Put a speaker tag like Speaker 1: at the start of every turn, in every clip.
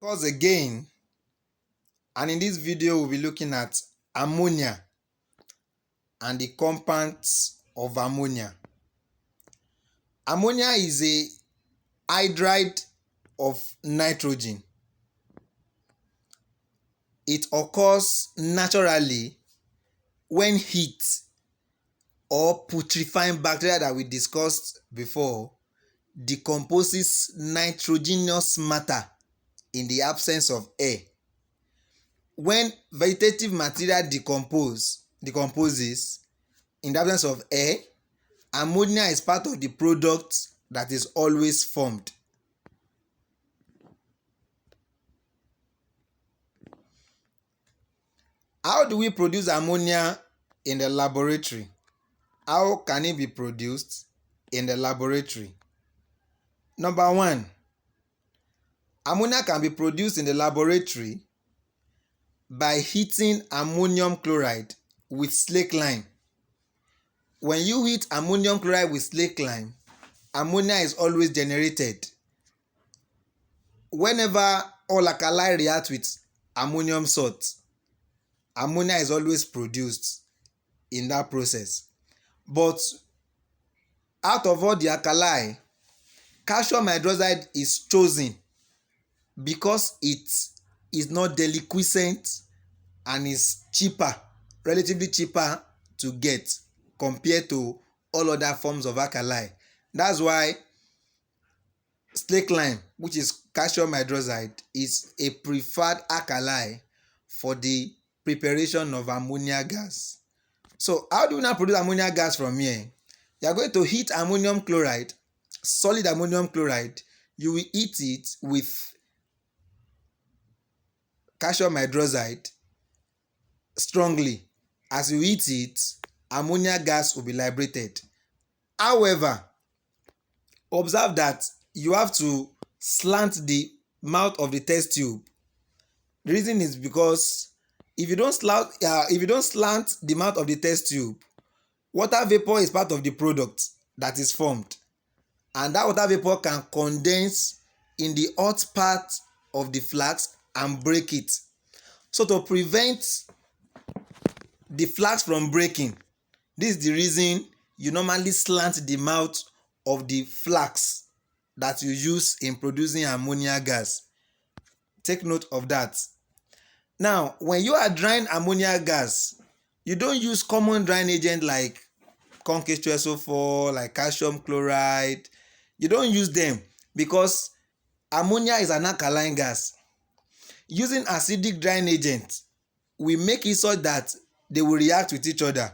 Speaker 1: Because again, and in this video we'll be looking at ammonia and the compounds of ammonia. Ammonia is a hydride of nitrogen. It occurs naturally when heat or putrefying bacteria that we discussed before decomposes nitrogenous matter in the absence of air. When vegetative material decomposes in the absence of air, ammonia is part of the product that is always formed. How do we produce ammonia in the laboratory? How can it be produced in the laboratory? Number one, ammonia can be produced in the laboratory by heating ammonium chloride with slaked lime. When you heat ammonium chloride with slaked lime, ammonia is always generated. Whenever all alkali react with ammonium salt, ammonia is always produced in that process. But out of all the alkali, calcium hydroxide is chosen because it is not deliquescent and is cheaper, relatively cheaper to get compared to all other forms of alkali. That's why slaked lime, which is calcium hydroxide, is a preferred alkali for the preparation of ammonia gas. So how do we now produce ammonia gas from here? You are going to heat ammonium chloride, solid ammonium chloride. You will heat it with calcium hydroxide strongly. As you heat it, ammonia gas will be liberated. However, observe that you have to slant the mouth of the test tube. The reason is because if you don't slant the mouth of the test tube, water vapor is part of the product that is formed, and that water vapor can condense in the hot part of the flask and break it. So to prevent the flask from breaking, this is the reason you normally slant the mouth of the flask that you use in producing ammonia gas. Take note of that. Now, when you are drying ammonia gas, you don't use common drying agent like concave H2SO4, like calcium chloride. You don't use them because ammonia is an alkaline gas. Using acidic drying agent, we make it so that they will react with each other,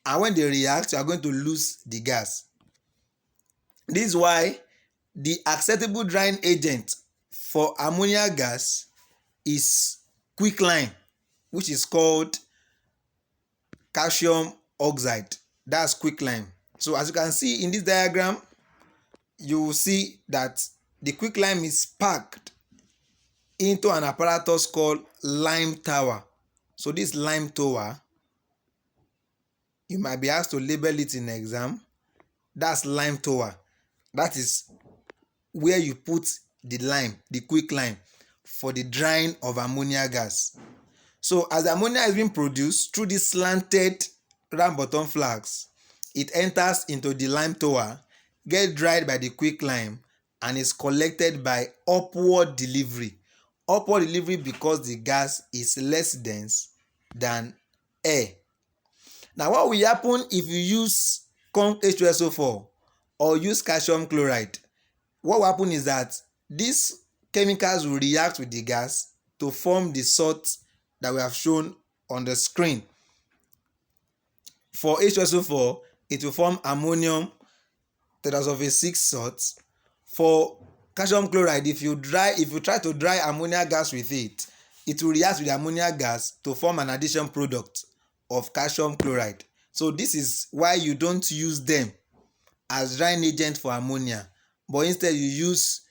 Speaker 1: and when they react, you are going to lose the gas. This is why the acceptable drying agent for ammonia gas is quicklime, which is called calcium oxide. That's quicklime. So as you can see in this diagram, you will see that the quicklime is packed into an apparatus called lime tower. So this lime tower, you might be asked to label it in exam. That's lime tower. That is where you put the lime, the quicklime, for the drying of ammonia gas. So as the ammonia is being produced through this slanted round bottom flask, it enters into the lime tower, gets dried by the quicklime, and is collected by upward delivery. Upward delivery because the gas is less dense than air. Now what will happen if you use H2SO4 or use calcium chloride? What will happen is that these chemicals will react with the gas to form the salt that we have shown on the screen. For H2SO4, it will form ammonium tetrasulfate 6 salt. For calcium chloride, if you try to dry ammonia gas with it, it will react with the ammonia gas to form an addition product of calcium chloride. So this is why you don't use them as drying agent for ammonia, but instead you use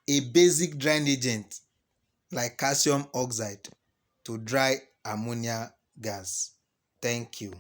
Speaker 1: a basic drying agent like calcium oxide to dry ammonia gas. Thank you.